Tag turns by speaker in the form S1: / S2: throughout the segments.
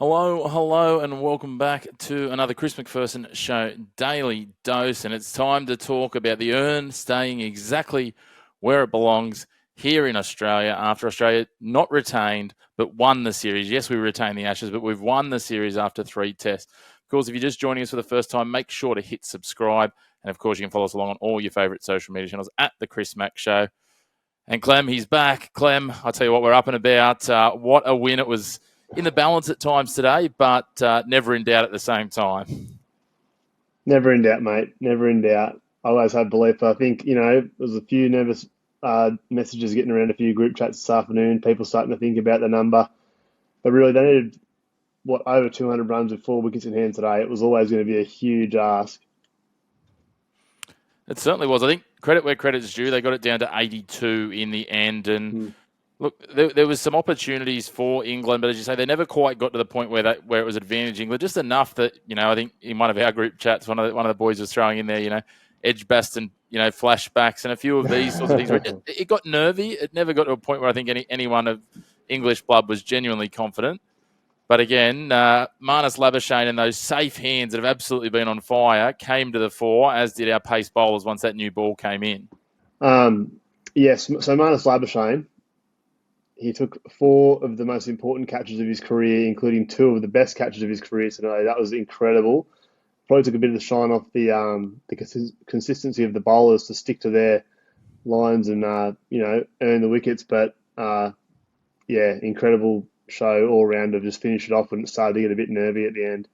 S1: Hello, and welcome back to another Chris McPherson Show Daily Dose. And it's time to talk about the urn staying exactly where it belongs here in Australia after Australia not retained but won the series. Yes, we retained the Ashes, but we've won the series after 3 tests. Of course, if you're just joining us for the first time, make sure to hit subscribe. And of course, you can follow us along on all your favourite social media channels at The Chris Mack Show. And Clem, he's back. Clem, I'll tell you what, we're up and about. What a win. It was in the balance at times today, but never in doubt at the same time.
S2: Never in doubt, mate. Never in doubt. I always had belief. I think, there was a few nervous messages getting around a few group chats this afternoon, people starting to think about the number. But really, they needed, over 200 runs with 4 wickets in hand today. It was always going to be a huge ask.
S1: It certainly was. I think credit where credit's due. They got it down to 82 in the end. And look, there was some opportunities for England, but as you say, they never quite got to the point where it was advantage England. Just enough that, I think in one of our group chats, one of the boys was throwing in there, Edgbaston, flashbacks and a few of these sorts of things. It got nervy. It never got to a point where I think anyone of English blood was genuinely confident. But again, Marnus Labuschagne and those safe hands that have absolutely been on fire came to the fore, as did our pace bowlers once that new ball came in.
S2: Yes, so Marnus Labuschagne, he took 4 of the most important catches of his career, including 2 of the best catches of his career today. That was incredible. Probably took a bit of the shine off the consistency of the bowlers to stick to their lines and earn the wickets. But incredible show all round of just finish it off when it started to get a bit nervy at the end.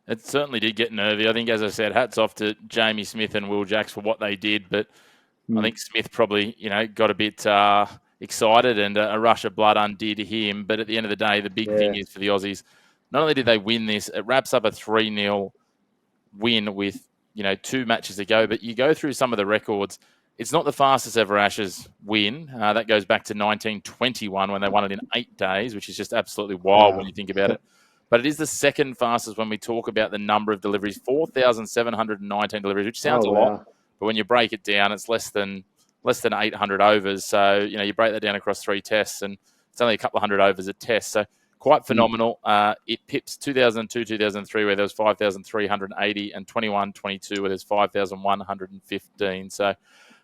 S1: It certainly did get nervy. I think, as I said, hats off to Jamie Smith and Will Jacks for what they did. But I think Smith probably, got a bit excited and a rush of blood undid him. But at the end of the day, the big thing is for the Aussies, not only did they win this, it wraps up a 3-0 win with, 2 matches to go. But you go through some of the records. It's not the fastest ever Ashes win. That goes back to 1921 when they won it in 8 days, which is just absolutely wild when you think about it. But it is the second fastest when we talk about the number of deliveries, 4,719 deliveries, which sounds a lot. But when you break it down, it's less than 800 overs. So, you break that down across 3 tests, and it's only a couple of hundred overs a test. So quite phenomenal. It pips 2002, 2003, where there was 5,380, and 21, 22, where there's 5,115. So,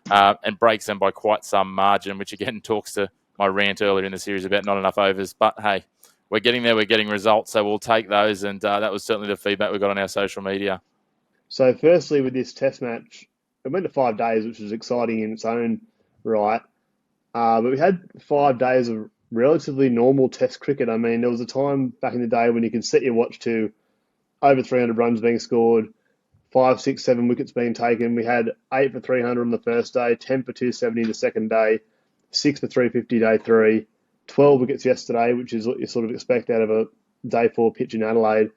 S1: and breaks them by quite some margin, which again talks to my rant earlier in the series about not enough overs. But hey, we're getting there. We're getting results, so we'll take those. And that was certainly the feedback we got on our social media.
S2: So firstly, with this test match, it went to 5 days, which was exciting in its own right. But we had 5 days of relatively normal test cricket. I mean, there was a time back in the day when you could set your watch to over 300 runs being scored, 5, 6, 7 wickets being taken. We had 8 for 300 on the first day, 10 for 270 the second day, 6 for 350 day 3, 12 wickets yesterday, which is what you sort of expect out of a day 4 pitch in Adelaide.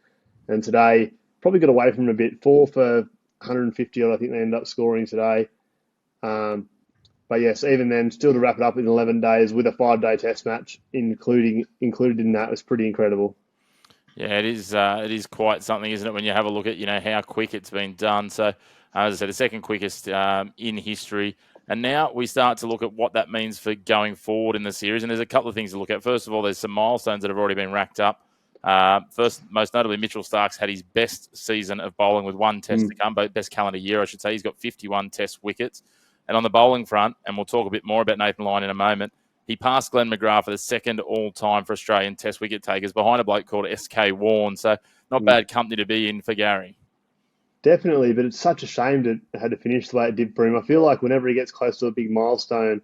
S2: And today, probably got away from a bit, 4 for 150 odd, I think they ended up scoring today. But yes, even then, still to wrap it up in 11 days with a 5-day test match included in that was pretty incredible.
S1: Yeah, it is. It is quite something, isn't it? When you have a look at how quick it's been done. So, as I said, the second quickest in history. And now we start to look at what that means for going forward in the series. And there's a couple of things to look at. First of all, there's some milestones that have already been racked up. First, most notably, Mitchell Starc's had his best season of bowling with 1 test to come, best calendar year, I should say. He's got 51 test wickets. And on the bowling front, and we'll talk a bit more about Nathan Lyon in a moment, he passed Glenn McGrath for the second all-time for Australian test wicket takers behind a bloke called S.K. Warne. So not bad company to be in for Gary.
S2: Definitely, but it's such a shame that it had to finish the way it did for him. I feel like whenever he gets close to a big milestone,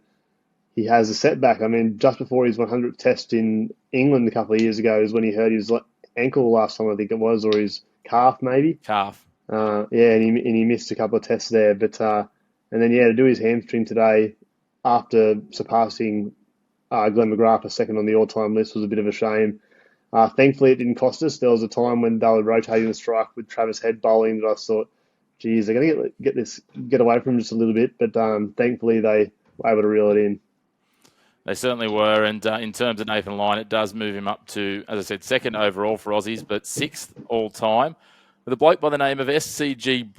S2: he has a setback. I mean, just before his 100th test in England a couple of years ago is when he hurt his ankle last time, I think it was, or his calf maybe.
S1: Calf.
S2: And he missed a couple of tests there. But and then, to do his hamstring today after surpassing Glenn McGrath a second on the all-time list was a bit of a shame. Thankfully, it didn't cost us. There was a time when they were rotating the strike with Travis Head bowling that I thought, geez, they're going to get away from him just a little bit. But thankfully, they were able to reel it in.
S1: They certainly were. And in terms of Nathan Lyon, it does move him up to, as I said, second overall for Aussies, but 6th all-time. With a bloke by the name of SCJ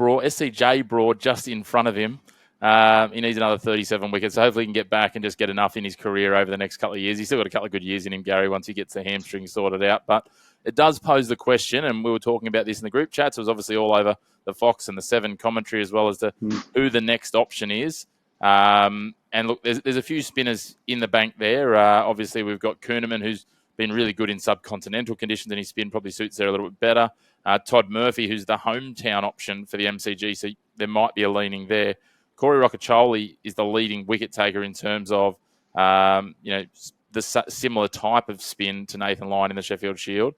S1: Broad just in front of him. He needs another 37 wickets, so hopefully he can get back and just get enough in his career over the next couple of years. He's still got a couple of good years in him, Gary, once he gets the hamstring sorted out. But it does pose the question, and we were talking about this in the group chats. It was obviously all over the Fox and the Seven commentary as well as to who the next option is. And look, there's a few spinners in the bank there. Obviously, we've got Kuhnemann, who's been really good in subcontinental conditions, and his spin probably suits there a little bit better. Todd Murphy, who's the hometown option for the MCG, so there might be a leaning there. Corey Rocchiccioli is the leading wicket taker in terms of the similar type of spin to Nathan Lyon in the Sheffield Shield.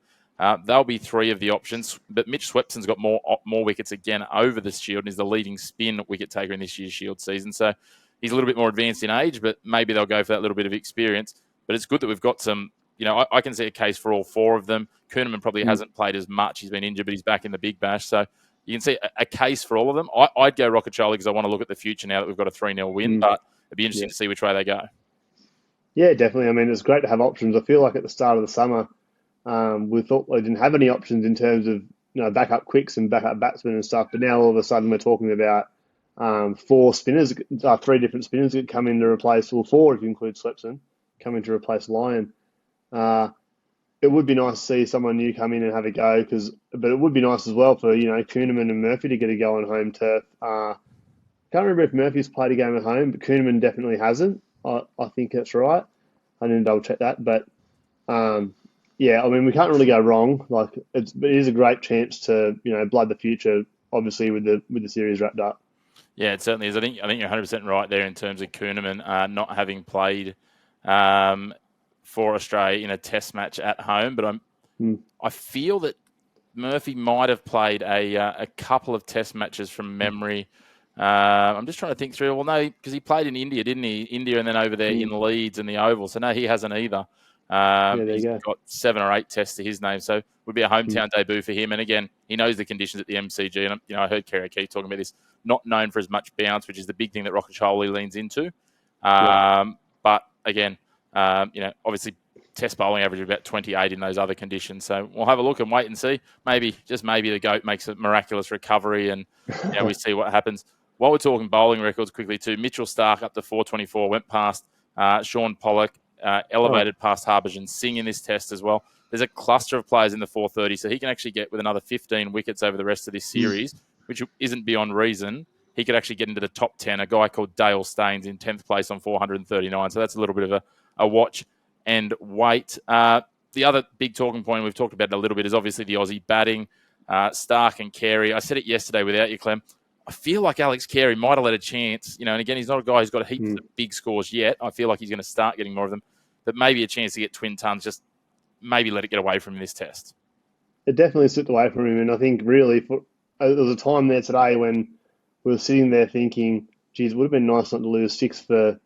S1: They'll be three of the options, but Mitch Swepson's got more wickets again over the Shield and is the leading spin wicket taker in this year's Shield season. So he's a little bit more advanced in age, but maybe they'll go for that little bit of experience. But it's good that we've got some. I can see a case for all four of them. Kuhnemann probably hasn't played as much. He's been injured, but he's back in the Big Bash. So you can see a case for all of them. I'd go Rocchiccioli because I want to look at the future now that we've got a 3-0 win, but it'd be interesting to see which way they go.
S2: Yeah, definitely. I mean, it's great to have options. I feel like at the start of the summer, we thought we didn't have any options in terms of backup quicks and backup batsmen and stuff. But now all of a sudden we're talking about four spinners, three different spinners that come in to replace, well, four if you include Swepson, come in to replace Lyon. It would be nice to see someone new come in and have a go, but it would be nice as well for Kuhnemann and Murphy to get a go on home turf. Can't remember if Murphy's played a game at home, but Kuhnemann definitely hasn't. I think that's right. I didn't double check that, but yeah, I mean we can't really go wrong. Like it is a great chance to blood the future. Obviously with the series wrapped up.
S1: Yeah, it certainly is. I think you're 100% right there in terms of Kuhnemann not having played for Australia in a Test match at home, but I feel that Murphy might have played a couple of Test matches from memory. I'm just trying to think through. Well, no, because he played in India, didn't he? India and then over there in Leeds and the Oval. So no, he hasn't either. He's got 7 or 8 tests to his name, so it would be a hometown debut for him. And again, he knows the conditions at the MCG. And I heard Kerry O'Keefe talking about this. Not known for as much bounce, which is the big thing that Rocchiccioli leans into. But again, obviously Test bowling average of about 28 in those other conditions. So we'll have a look and wait and see. Maybe, just maybe, the GOAT makes a miraculous recovery and we see what happens. While we're talking bowling records quickly too, Mitchell Starc up to 424, went past Sean Pollock, elevated past Harbhajan Singh in this test as well. There's a cluster of players in the 430, so he can actually get with another 15 wickets over the rest of this series, which isn't beyond reason. He could actually get into the top 10. A guy called Dale Staines in 10th place on 439, so that's a little bit of a watch and wait. The other big talking point, we've talked about it a little bit, is obviously the Aussie batting, Starc and Carey. I said it yesterday without you, Clem. I feel like Alex Carey might have let a chance, and again, he's not a guy who's got heaps of big scores yet. I feel like he's going to start getting more of them, but maybe a chance to get twin tons, just maybe let it get away from him this test.
S2: It definitely slipped away from him, and I think really there was a time there today when we were sitting there thinking, geez, it would have been nice not to lose 6 for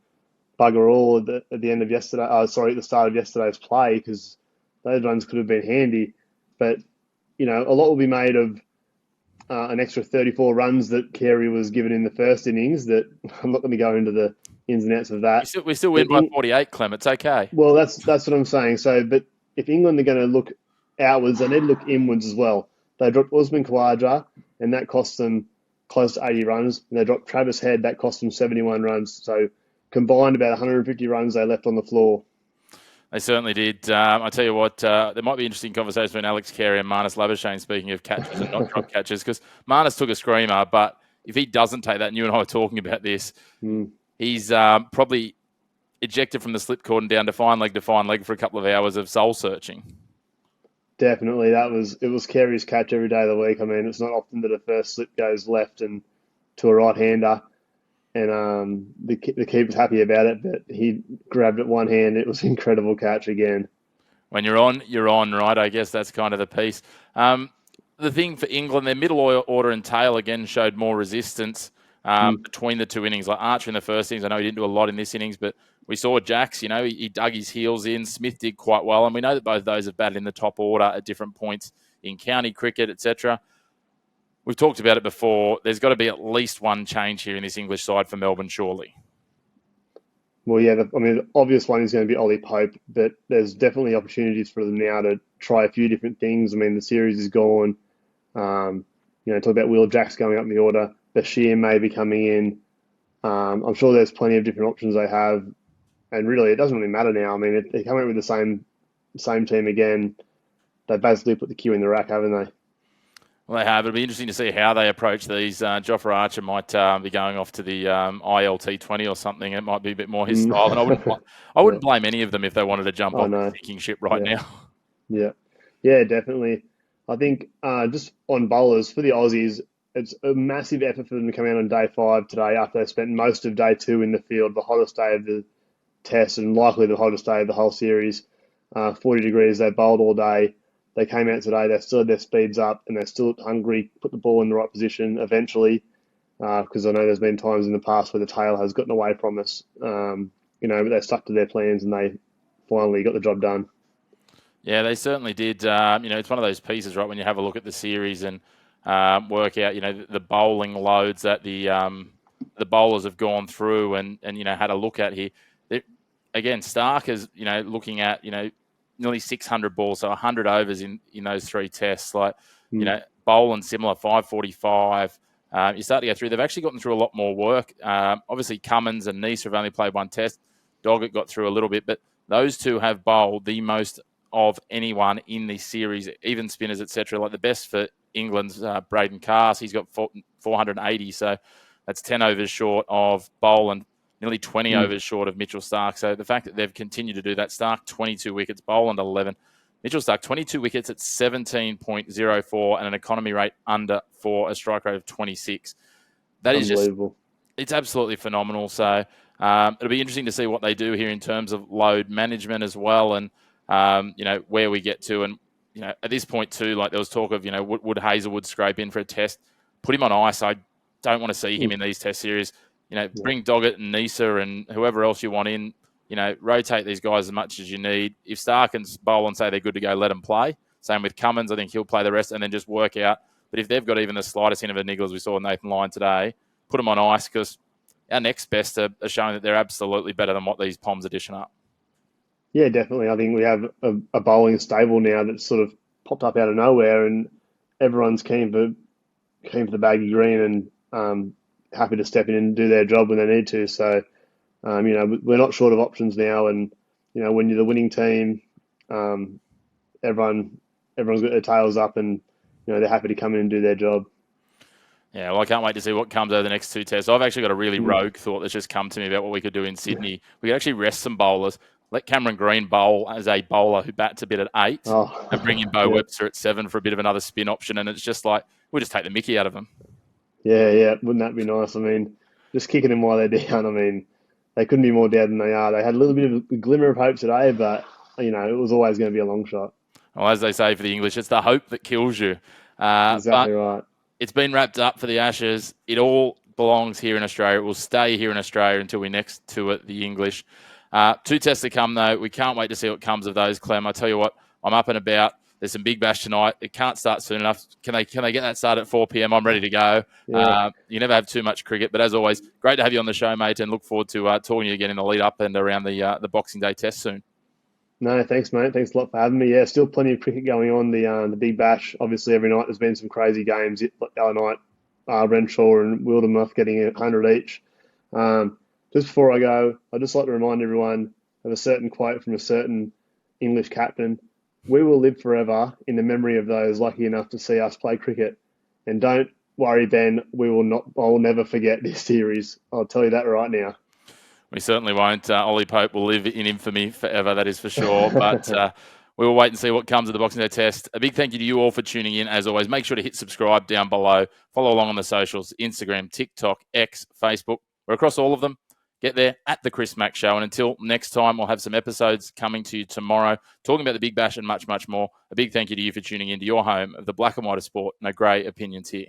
S2: bugger all at the end of yesterday. At the start of yesterday's play, because those runs could have been handy. But a lot will be made of an extra 34 runs that Carey was given in the first innings. That I'm not going to go into the ins and outs of that.
S1: We still win by 48, Clem. It's okay.
S2: Well, that's what I'm saying. So, but if England are going to look outwards, they need to look inwards as well. They dropped Usman Khawaja, and that cost them close to 80 runs. And they dropped Travis Head, that cost them 71 runs. So combined about 150 runs they left on the floor.
S1: They certainly did. I tell you what, there might be an interesting conversation between Alex Carey and Marnus Labuschagne, speaking of catches and not drop catches, because Marnus took a screamer, but if he doesn't take that, and you and I were talking about this, he's probably ejected from the slip cord and down to fine leg for a couple of hours of soul searching.
S2: Definitely. It was Carey's catch every day of the week. I mean, it's not often that a first slip goes left and to a right-hander. And the keeper's happy about it, but he grabbed it one hand. It was an incredible catch again.
S1: When you're on, right? I guess that's kind of the piece. The thing for England, their middle order and tail again showed more resistance between the two innings. Like Archer in the first innings, I know he didn't do a lot in this innings, but we saw Jacks, he dug his heels in. Smith did quite well, and we know that both of those have batted in the top order at different points in county cricket, etc. We've talked about it before. There's got to be at least one change here in this English side for Melbourne, surely.
S2: Well, yeah, the obvious one is going to be Ollie Pope, but there's definitely opportunities for them now to try a few different things. I mean, the series is gone. Talk about Will Jacks going up in the order. Bashir may be coming in. I'm sure there's plenty of different options they have. And really, it doesn't really matter now. I mean, they come out with the same team again. they basically put the queue in the rack, haven't they?
S1: Well, they have. It'll be interesting to see how they approach these. Jofra Archer might be going off to the ILT20 or something. It might be a bit more his style, and I
S2: Yeah,
S1: wouldn't blame any of them if they wanted to jump
S2: I
S1: on this
S2: know.
S1: sinking ship right
S2: Yeah,
S1: now.
S2: yeah, yeah, definitely. I think just on bowlers for the Aussies, it's a massive effort for them to come out on day 5 today after they spent most of day 2 in the field, the hottest day of the test and likely the hottest day of the whole series. 40 degrees, they bowled all day. They came out today, they still had their speeds up and they're still hungry, put the ball in the right position eventually. Because I know there's been times in the past where the tail has gotten away from us, but they stuck to their plans and they finally got the job done.
S1: Yeah, they certainly did. It's one of those pieces, right? When you have a look at the series and work out, the bowling loads that the bowlers have gone through and had a look at here. It, again, Stark is looking at nearly 600 balls, so 100 overs in those 3 tests. Like
S2: Mm,
S1: bowling similar 545. You start to go through. They've actually gotten through a lot more work. Obviously, Cummins and Neser have only played 1 test. Doggett got through a little bit, but those 2 have bowled the most of anyone in the series, even spinners, etc. Like the best for England's Braden Carse, he's got 480, so that's 10 overs short of Boland, nearly 20
S2: mm,
S1: overs short of Mitchell Stark. So the fact that they've continued to do that, Stark 22 wickets, Boland 11, Mitchell Stark 22 wickets at 17.04 and an economy rate under 4, a strike rate of 26. That is just,
S2: unbelievable.
S1: it's absolutely phenomenal. So it'll be interesting to see what they do here in terms of load management as well, and where we get to. And at this point too, like there was talk of would Hazelwood scrape in for a test, put him on ice. I don't want to see him
S2: Mm,
S1: in these test series.
S2: yeah.
S1: Bring Doggett and Neser and whoever else you want in. Rotate these guys as much as you need. If Stark and bowl and say they're good to go, let them play. Same with Cummins. I think he'll play the rest and then just work out. But if they've got even the slightest hint of a niggle, as we saw with Nathan Lyon today, put them on ice because our next best are showing that they're absolutely better than what these Poms are dishing up.
S2: Yeah, definitely. I think we have a bowling stable now that's sort of popped up out of nowhere, and everyone's keen for the baggy green and happy to step in and do their job when they need to. So, we're not short of options now, and when you're the winning team, um, everyone everyone's got their tails up, and they're happy to come in and do their job.
S1: Yeah, well, I can't wait to see what comes over the next 2 tests. I've actually got a really
S2: Mm.
S1: rogue thought that's just come to me about what we could do in Sydney. We could actually rest some bowlers, let Cameron Green bowl as a bowler who bats a bit at 8, and bring in
S2: Oh,
S1: Bo
S2: yeah,
S1: Webster at 7 for a bit of another spin option. And it's just like, we'll just take the mickey out of them.
S2: yeah, yeah. Wouldn't that be nice? I mean, just kicking them while they're down. I mean, they couldn't be more dead than they are. They had a little bit of a glimmer of hope today, but it was always going to be a long shot.
S1: Well, as they say for the English, it's the hope that kills you. But
S2: Exactly right.
S1: it's been wrapped up for the Ashes. It all belongs here in Australia. It will stay here in Australia until we next tour the English. 2 tests to come, though. We can't wait to see what comes of those, Clem. I tell you what, I'm up and about. There's some big bash tonight. It can't start soon enough. Can they get that started at 4 p.m.? I'm ready to go.
S2: Yeah.
S1: You never have too much cricket, but as always, great to have you on the show, mate, and look forward to talking to you again in the lead up and around the Boxing Day test soon.
S2: No, thanks, mate. Thanks a lot for having me. Yeah, still plenty of cricket going on. The Big Bash, obviously, every night there's been some crazy games. The other night, Renshaw and Wildermuth getting 100 each. Just before I go, I'd just like to remind everyone of a certain quote from a certain English captain. We will live forever in the memory of those lucky enough to see us play cricket. And don't worry, Ben, we will not. I will never forget this series. I'll tell you that right now.
S1: We certainly won't. Ollie Pope will live in infamy forever, that is for sure. But we will wait and see what comes of the Boxing Day test. A big thank you to you all for tuning in. As always, make sure to hit subscribe down below. Follow along on the socials, Instagram, TikTok, X, Facebook. We're across all of them. Get there at The Chris Mack Show. And until next time, we'll have some episodes coming to you tomorrow, talking about the Big Bash and much, much more. A big thank you to you for tuning in to your home of the black and white of sport. No grey opinions here.